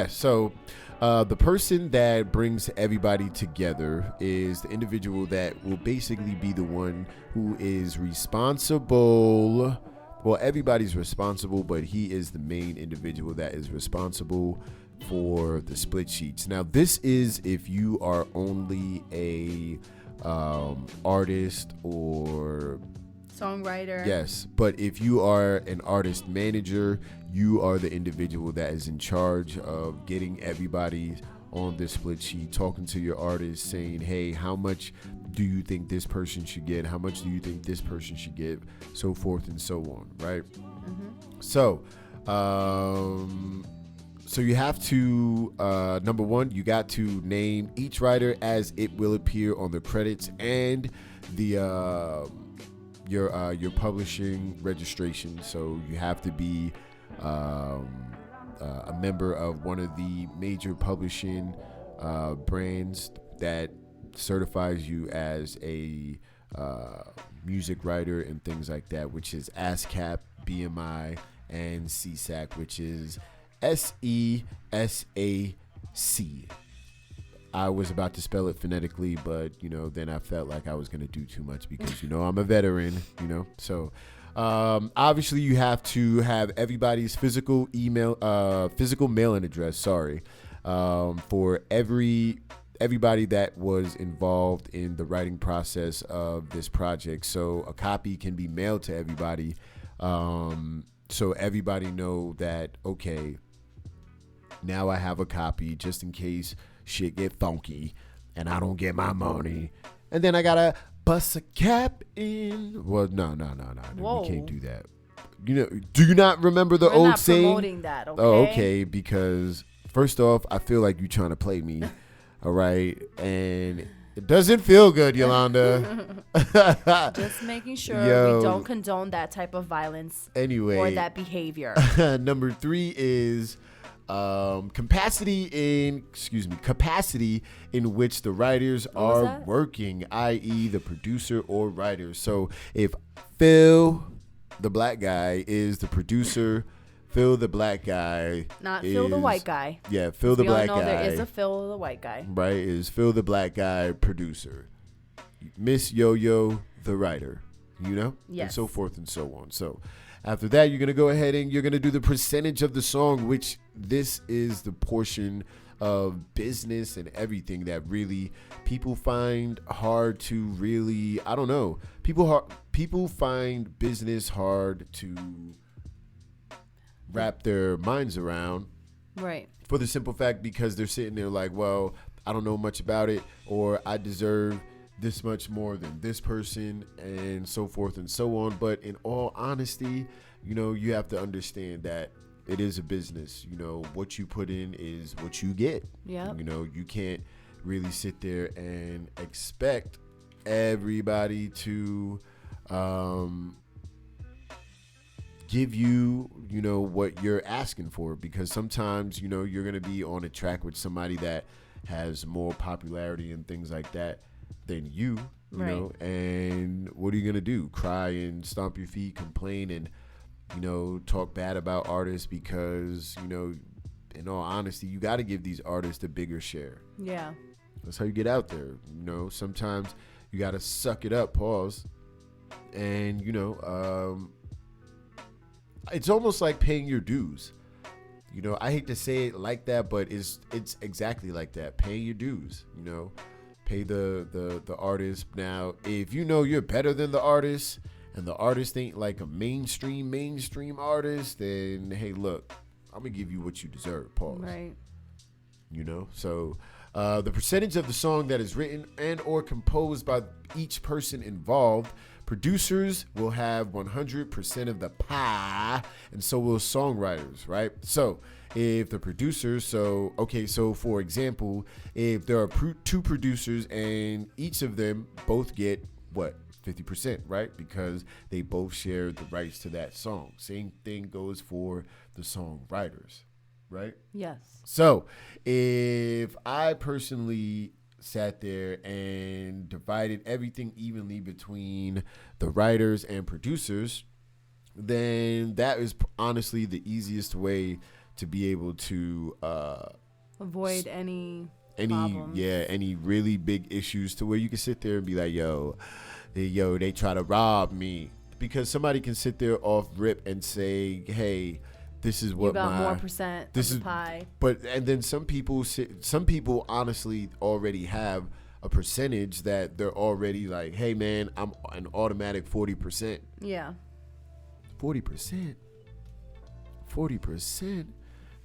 so the person that brings everybody together is the individual that will basically be the one who is responsible. Well, everybody's responsible, but he is the main individual that is responsible for the split sheets. Now, this is if you are only a artist or songwriter. Yes, but if you are an artist manager, you are the individual that is in charge of getting everybody on this split sheet, talking to your artist, saying, hey, how much do you think this person should get? How much do you think this person should get? So forth and so on, right? Mm-hmm. So you have to, number one, you got to name each writer as it will appear on the credits and the your publishing registration. So you have to be a member of one of the major publishing brands that certifies you as a music writer and things like that, which is ASCAP, BMI, and CSAC, which is SESAC. I was about to spell it phonetically, but then I felt like I was going to do too much because I'm a veteran, so obviously you have to have everybody's physical mailing address, for everybody that was involved in the writing process of this project. So a copy can be mailed to everybody, so everybody know that, okay, now I have a copy just in case shit get funky and I don't get my money and then I gotta bust a cap in. Well, no, we can't do that. Do you not remember the old saying? We're not promoting that, okay? Oh, okay, because first off, I feel like you're trying to play me. All right, and it doesn't feel good, Yolanda. Just making sure we don't condone that type of violence or that behavior. Number 3 is capacity in which the writers are working, i.e. the producer or writer. So if Phil the Black Guy is the producer, Phil the Black Guy not Phil the white guy. Yeah, Phil the Black Guy. There is a Phil the white guy. Right, is Phil the Black Guy producer. Miss Yo-Yo the writer, Yes. and so forth and so on. So after that, you're going to go ahead and you're going to do the percentage of the song, which this is the portion of business and everything that really people find hard to really, I don't know. People find business hard to wrap their minds around. Right. For the simple fact because they're sitting there like, well, I don't know much about it, or I deserve this much more than this person, and so forth and so on. But in all honesty, you have to understand that it is a business. What you put in is what you get. Yeah. You can't really sit there and expect everybody to give you, what you're asking for, because sometimes, you're going to be on a track with somebody that has more popularity and things like that than you know, and what are you going to do? Cry and stomp your feet, complain, and, talk bad about artists because, in all honesty, you got to give these artists a bigger share. Yeah. That's how you get out there. Sometimes you got to suck it up, pause, and, it's almost like paying your dues. I hate to say it like that, but it's exactly like that. Paying your dues, pay the artist. Now, if you're better than the artist and the artist ain't like a mainstream artist, then hey, look, I'm gonna give you what you deserve. Pause. Right. You know, so the percentage of the song that is written and or composed by each person involved. Producers will have 100% of the pie, and so will songwriters, right? So if the producers, so for example, if there are two producers and each of them both get what? 50%, right? Because they both share the rights to that song. Same thing goes for the songwriters, right? Yes. So if I personally sat there and divided everything evenly between the writers and producers, then that is honestly the easiest way to be able to avoid any problems. any really big issues, to where you can sit there and be like, yo, they try to rob me, because somebody can sit there off rip and say, hey, this is what you got more percent this of is the pie. But and then some people honestly already have a percentage that they're already like, hey man, I'm an automatic 40%. Yeah. 40%.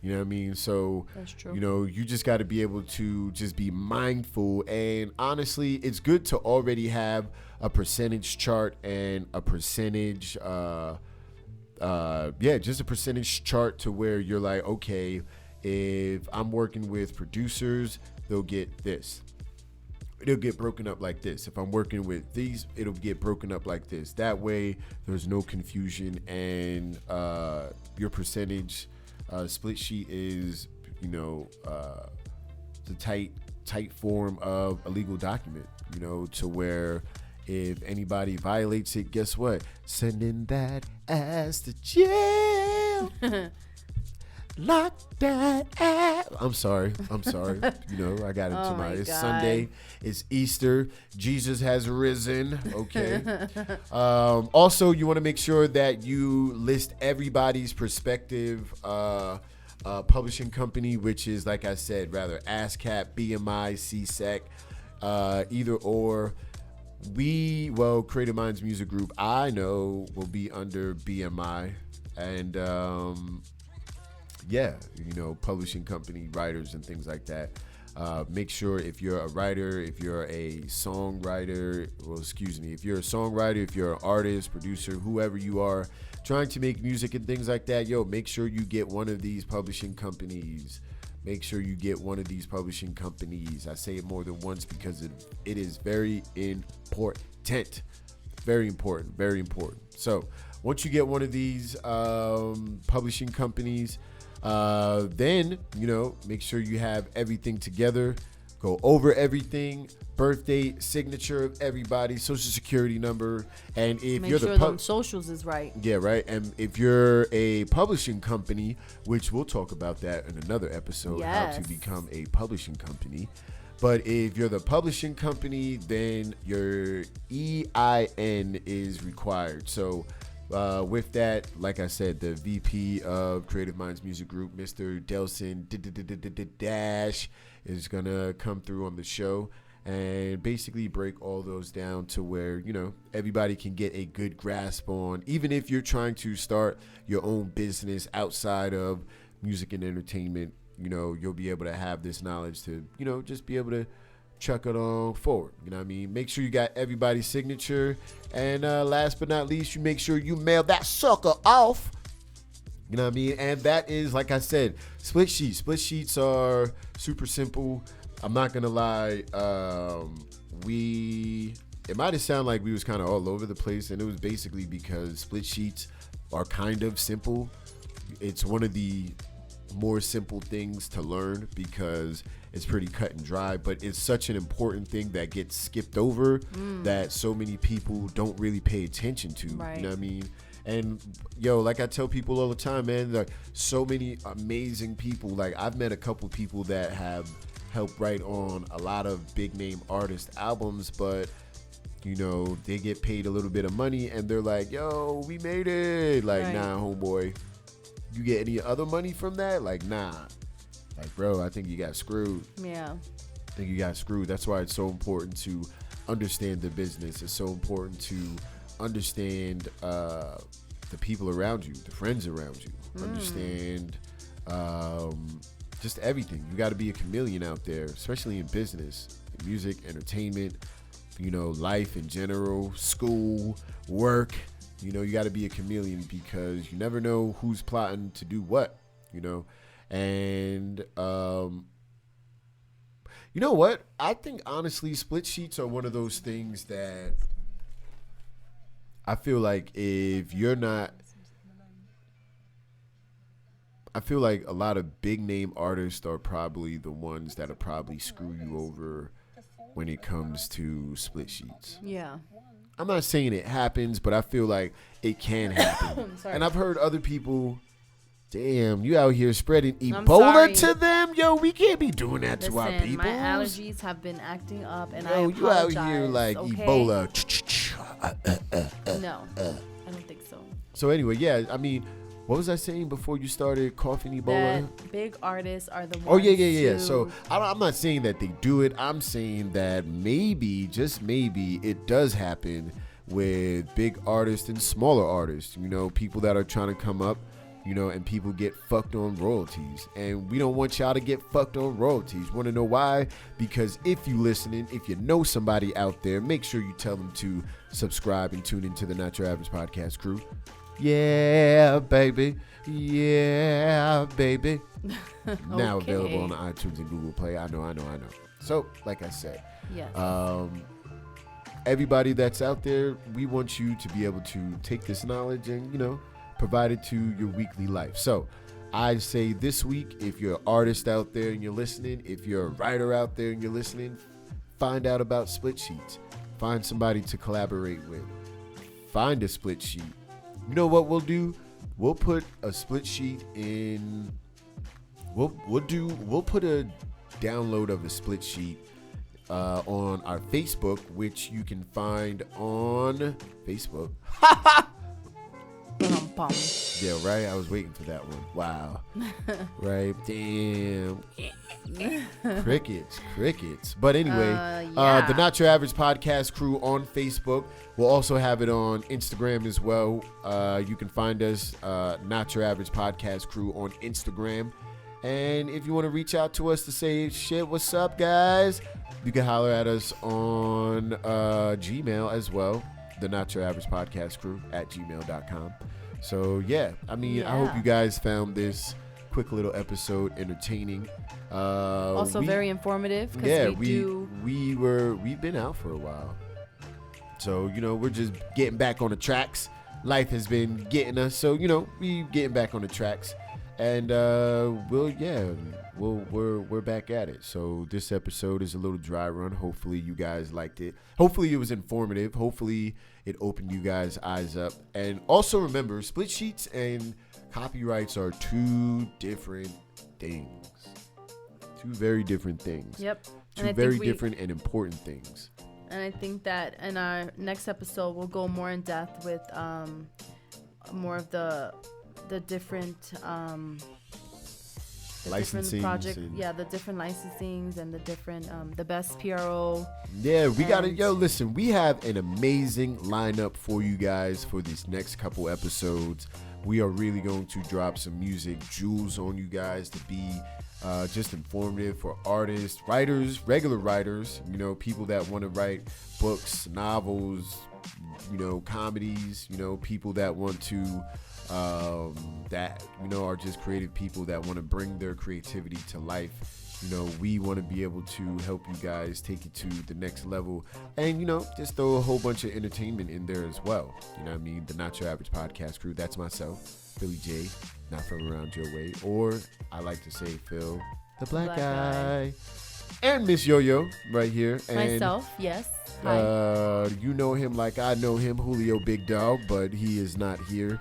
You know what I mean? So that's true. You know, you just got to be able to just be mindful. And honestly, it's good to already have a percentage chart and a percentage just a percentage chart, to where you're like, okay, if I'm working with producers, they'll get this. It'll get broken up like this. If I'm working with these, it'll get broken up like this. That way, there's no confusion, and your percentage split sheet is, you know, the tight form of a legal document, you know, to where if anybody violates it, guess what? Sending that ass to jail. Lock that ass. I'm sorry. You know, I got into it's God. Sunday. It's Easter. Jesus has risen. Okay. Also, you want to make sure that you list everybody's prospective publishing company, which is, like I said, rather ASCAP, BMI, CSEC, either or. Creative Minds Music Group, I know, will be under BMI, and you know, publishing company, writers and things like that. Make sure if you're a writer, if you're a songwriter, if you're a songwriter, if you're an artist, producer, whoever you are, trying to make music and things like that, make sure you get one of these publishing companies. Make sure you get one of these publishing companies. I say it more than once because it is very important. Very important. Very important. So once you get one of these publishing companies, then, you know, make sure you have everything together. Go over everything, birth date, signature of everybody, social security number, and if make you're sure the socials is right. Yeah, right. And if you're a publishing company, which we'll talk about that in another episode, yes. how to become a publishing company. But if you're the publishing company, then your EIN is required. So with that, like I said, the VP of Creative Minds Music Group, Mr. Delson Dash, is going to come through on the show and basically break all those down to where, you know, everybody can get a good grasp on, even if you're trying to start your own business outside of music and entertainment, you know, you'll be able to have this knowledge to, you know, just be able to chuck it on forward. You know what I mean? Make sure you got everybody's signature. And last but not least, you make sure you mail that sucker off. You know what I mean? And that is, like I said, split sheets. Split sheets are super simple. I'm not going to lie. It might have sounded like we was kind of all over the place. And it was basically because split sheets are kind of simple. It's one of the more simple things to learn because it's pretty cut and dry, but it's such an important thing that gets skipped over that so many people don't really pay attention to. Right. You know what I mean? And like I tell people all the time, man, like so many amazing people. Like I've met a couple people that have helped write on a lot of big name artist albums, but you know, they get paid a little bit of money and they're like, yo, we made it. Like, right. Nah, homeboy, you get any other money from that? Like, nah. Like, bro, I think you got screwed. Yeah. I think you got screwed. That's why it's so important to understand the business. It's so important to understand the people around you, the friends around you. Understand just everything. You got to be a chameleon out there, especially in business, music, entertainment, life in general, school, work. You got to be a chameleon because you never know who's plotting to do what, And you know what? I think, honestly, split sheets are one of those things that I feel like if you're not... I feel like a lot of big name artists are probably the ones that'll probably screw you over when it comes to split sheets. Yeah. I'm not saying it happens, but I feel like it can happen. And I've heard other people, damn, you out here spreading Ebola to them? Yo, we can't be doing that to our people. My allergies have been acting up, and I apologize. You out here like Ebola. No, I don't think so. So anyway, yeah, I mean, what was I saying before you started coughing Ebola? That big artists are the ones. Oh, yeah. So I'm not saying that they do it. I'm saying that maybe, just maybe, it does happen with big artists and smaller artists. People that are trying to come up, and people get fucked on royalties. And we don't want y'all to get fucked on royalties. Want to know why? Because if you listening, if you know somebody out there, make sure you tell them to subscribe and tune into the Not Your Average Podcast crew. Yeah, baby. Yeah, baby. Now available on the iTunes and Google Play. I know. So, like I said, yes. Everybody that's out there, we want you to be able to take this knowledge and, provide it to your weekly life. So, I say this week, if you're an artist out there and you're listening, if you're a writer out there and you're listening, find out about split sheets. Find somebody to collaborate with. Find a split sheet. You know what we'll do? We'll put a split sheet in. We'll put a download of a split sheet on our Facebook, which you can find on Facebook. Yeah, right. I was waiting for that one. Wow. Right. Damn. Crickets. But anyway, the Not Your Average Podcast crew on Facebook. We'll also have it on Instagram as well. You can find us, Not Your Average Podcast crew on Instagram. And if you want to reach out to us to say, shit, what's up, guys? You can holler at us on Gmail as well. The Not Your Average Podcast crew at gmail.com. So, I hope you guys found this quick little episode entertaining. Also very informative. Yeah, we've been out for a while. So, we're just getting back on the tracks. Life has been getting us. So, we getting back on the tracks. And we're back at it. So this episode is a little dry run. Hopefully you guys liked it. Hopefully it was informative. Hopefully it opened you guys' eyes up. And also remember, split sheets and copyrights are two different things. Two very different things. Yep. Two very different and important things. And I think that in our next episode we'll go more in depth with more of the different licensing project, the different licensings and the different the best PRO. Yeah, we got it. Listen, we have an amazing lineup for you guys for these next couple episodes. We are really going to drop some music jewels on you guys to be just informative for artists, writers, regular writers, people that want to write books, novels, comedies, people that want to are just creative people that want to bring their creativity to life. We want to be able to help you guys take it to the next level and, just throw a whole bunch of entertainment in there as well. The Not Your Average Podcast crew. That's myself, Philly J, not from around your way. Or I like to say Phil, the black guy. And Miss Yo-Yo right here. And, myself, yes. Hi. You know him like I know him, Julio Big Dog, but he is not here.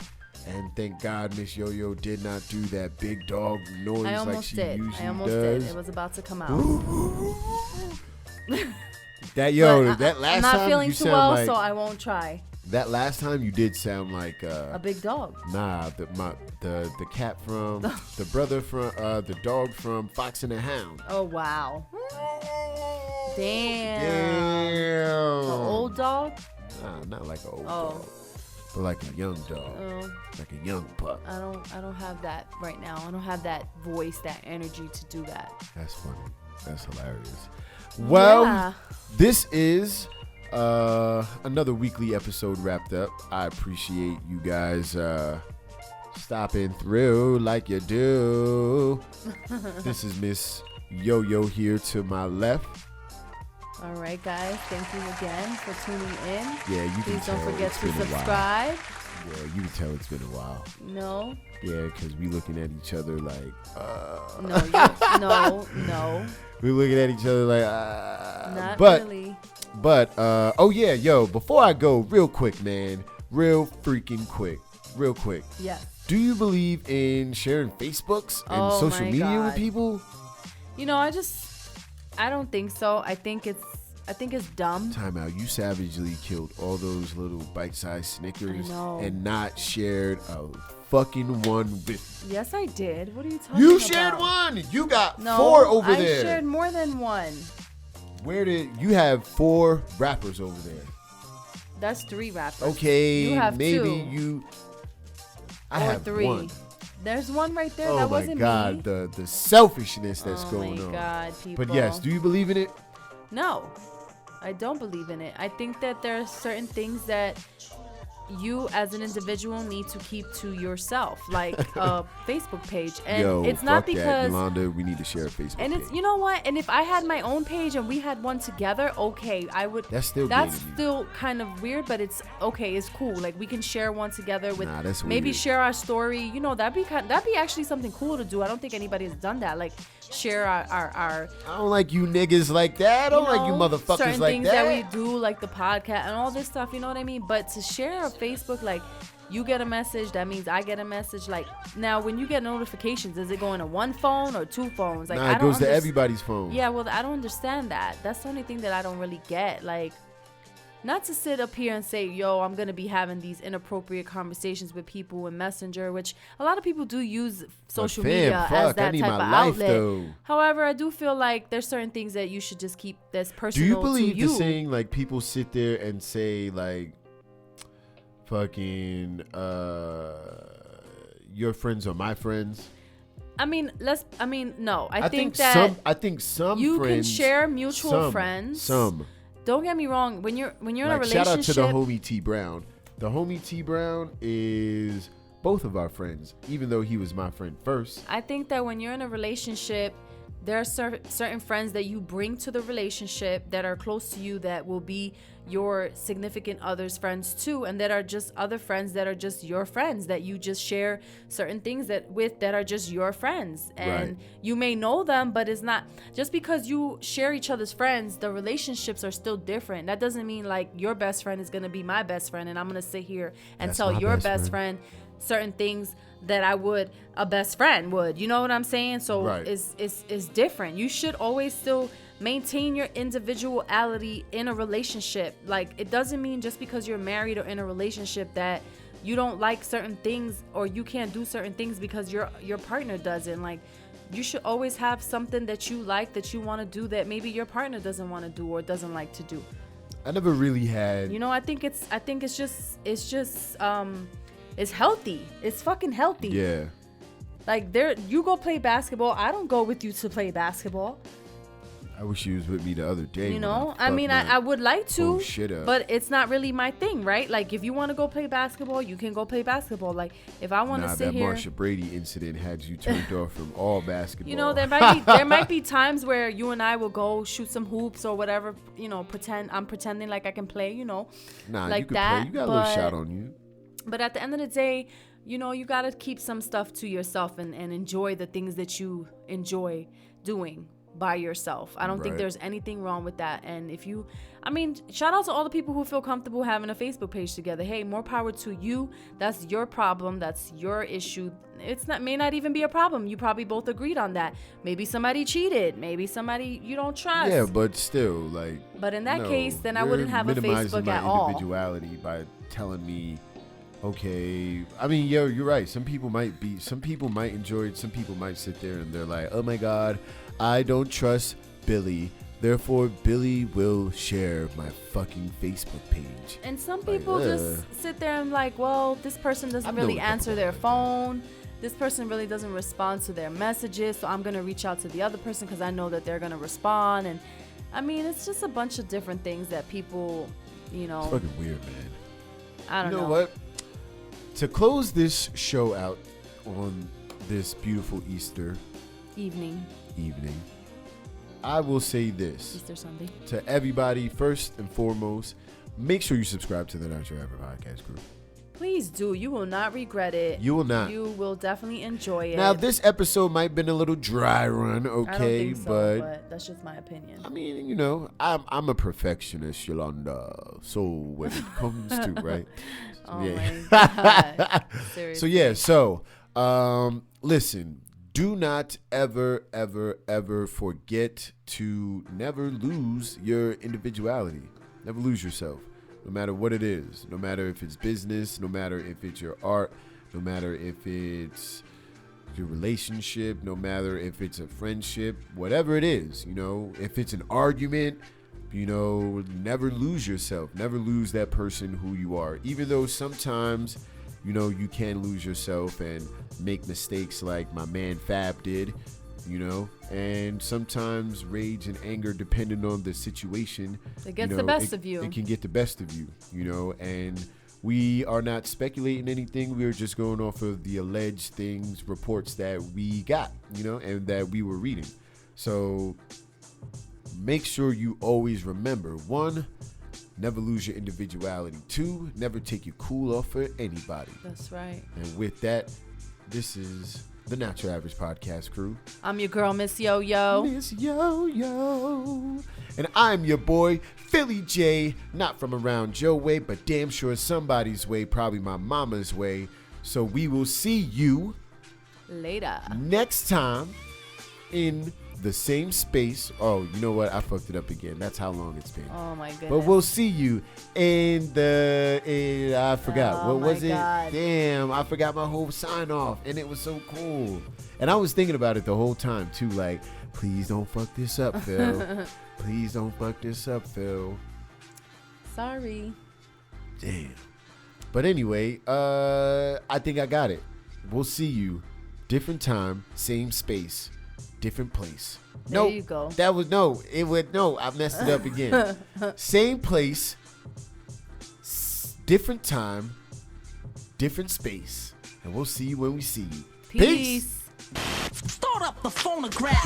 And thank God Miss Yo-Yo did not do that big dog noise like she usually does. I almost did. It was about to come out. That last time I'm not feeling too well, so I won't try. That last time you did sound like a big dog. Nah, the cat from the brother from the dog from Fox and the Hound. Oh wow. Damn. The old dog? Nah, not like an old Oh. dog, but like a young dog, Oh, like a young pup. I don't have that right now. I don't have that voice, that energy to do that. That's funny. That's hilarious. Well, Yeah. this is another weekly episode wrapped up. I appreciate you guys stopping through like you do. This is Miss Yo-Yo here to my left. All right, guys. Thank you again for tuning in. Yeah, you can Please tell don't forget it's to been a while. subscribe. Yeah, you can tell it's been a while. No, Yeah, because we looking at each other like, no, we're looking at each other like, not but, really. But, oh yeah, yo, before I go, real quick, man, real quick. Yes. Do you believe in sharing Facebooks and Oh social my media with God. people? You know, I don't think so. I think it's dumb. Time out. You savagely killed all those little bite-sized Snickers I know. and not shared a fucking one with. Yes, I did. What are you talking You about? shared one. You got No, 4 over I there. shared more than one. Where did you have 4 rappers over there? That's 3 rappers. Okay, You have maybe 2. you. I or have 3. 1. There's one right there. Oh that my wasn't God, me. the selfishness that's oh going my on. God, people. But yes, do you believe in it? No, I don't believe in it. I think that there are certain things that you as an individual need to keep to yourself, like a Facebook page. And Yo, it's not fuck that, because Yolanda. We need to share a Facebook and it's page. you know what? And if I had my own page and we had one together, okay, I would. That's still That's gaining you. still kind of weird, but it's okay. It's cool. Like we can share one together with Nah, that's maybe weird. share our story. You know, that'd be actually something cool to do. I don't think anybody has done that. Like share our I don't like you niggas like that. I don't like you motherfuckers certain like things that. we do, like the podcast and all this stuff. You know what I mean? But to share a Facebook, like. You get a message, that means I get a message. Like now, when you get notifications, is it going to one phone or 2 phones? Like Nah, I it don't goes to everybody's phone. Yeah, well, I don't understand that. That's the only thing that I don't really get. Like, not to sit up here and say, yo, I'm going to be having these inappropriate conversations with people in Messenger, which a lot of people do use social fam, media fuck, as I that need type my of life, outlet. though. However, I do feel like there's certain things that you should just keep that's Do personal you believe to you. the saying, like, people sit there and say, like, fucking, your friends are my friends? I mean, no. I think some you can friends, share mutual friends. Some. Don't get me wrong. When you're in a Like, relationship, shout out to the homie T Brown. The homie T Brown is both of our friends, even though he was my friend first. I think that when you're in a relationship, there are certain friends that you bring to the relationship that are close to you that will be your significant other's friends too, and that are just other friends that are just your friends that you just share certain things that are just your friends. And Right. you may know them, but it's not just because you share each other's friends, the relationships are still different. That doesn't mean like your best friend is going to be my best friend and I'm going to sit here and That's tell my your best best friend. friend certain things that a best friend would. You know what I'm saying? So Right. it's different. You should always still maintain your individuality in a relationship. Like it doesn't mean just because you're married or in a relationship that you don't like certain things or you can't do certain things because your partner doesn't. Like you should always have something that you like, that you want to do that maybe your partner doesn't want to do or doesn't like to do. I never really had. You know, I think it's just it's healthy. It's fucking healthy. Yeah. Like you go play basketball. I don't go with you to play basketball. I wish you was with me the other day. You when know, I fucked mean, my I would like to, whole shit up. but it's not really my thing, right? Like, if you want to go play basketball, you can go play basketball. Like, if I want to sit that here, Marsha Brady incident had you turned off from all basketball. you know, there might be times where you and I will go shoot some hoops or whatever. You know, I'm pretending like I can play. You know, Nah, like you could that, play. You got a little but- shot on you. But at the end of the day, you know, you got to keep some stuff to yourself and enjoy the things that you enjoy doing by yourself. I don't think Right. there's anything wrong with that. And shout out to all the people who feel comfortable having a Facebook page together. Hey, more power to you. That's your problem. That's your issue. May not even be a problem. You probably both agreed on that. Maybe somebody cheated. Maybe somebody you don't trust. Yeah, but still, like. But in that no, case, then I you're wouldn't have a minimizing Facebook my at all. individuality by telling me, okay. I mean, yo, you're right. Some people might enjoy it. Some people might sit there and they're like, oh my God, I don't trust Billy. Therefore, Billy will share my fucking Facebook page. And some people just sit there and like, well, this person doesn't really answer their phone. This person really doesn't respond to their messages. So I'm going to reach out to the other person because I know that they're going to respond. And I mean, it's just a bunch of different things that people, you know. It's fucking weird, man. I don't know. You know what? To close this show out on this beautiful Easter evening, I will say this. Easter Sunday. To everybody, first and foremost, make sure you subscribe to the Not Your Average Podcast group. Please do. You will not regret it. You will not. You will definitely enjoy it. Now, this episode might have been a little dry run, okay? I don't think so, but that's just my opinion. I mean, you know, I'm a perfectionist, Yolanda. So when it comes to, right? Oh, my God. Seriously. So, listen. Do not ever, ever, ever forget to never lose your individuality. Never lose yourself, no matter what it is. No matter if it's business, no matter if it's your art, no matter if it's your relationship, no matter if it's a friendship, whatever it is, you know, if it's an argument, you know, never lose yourself. Never lose that person who you are. Even though sometimes, you know, you can lose yourself and make mistakes like my man Fab did, you know, and sometimes rage and anger, depending on the situation, it gets the best of you. It can get the best of you, you know, and we are not speculating anything. We're just going off of the alleged things, reports that we got, you know, and that we were reading. So make sure you always remember, 1, never lose your individuality. 2, never take your cool off for anybody. That's right. And with that, this is the Not Your Average Podcast crew. I'm your girl, Miss Yo-Yo. Miss Yo-Yo. And I'm your boy, Philly J. Not from around Joe way, but damn sure somebody's way, probably my mama's way. So we will see you later next time in the same space. Oh, you know what? I fucked it up again. That's how long it's been. Oh my goodness. But we'll see you in I forgot. What was it? Damn, I forgot my whole sign off. And it was so cool. And I was thinking about it the whole time too. Like, please don't fuck this up, Phil. Please don't fuck this up, Phil. Sorry. Damn. But anyway, I think I got it. We'll see you. Different time, same space. Different place. There you go. I messed it up again. Same place, different time, different space. And we'll see you when we see you. Peace. Start up the phonograph.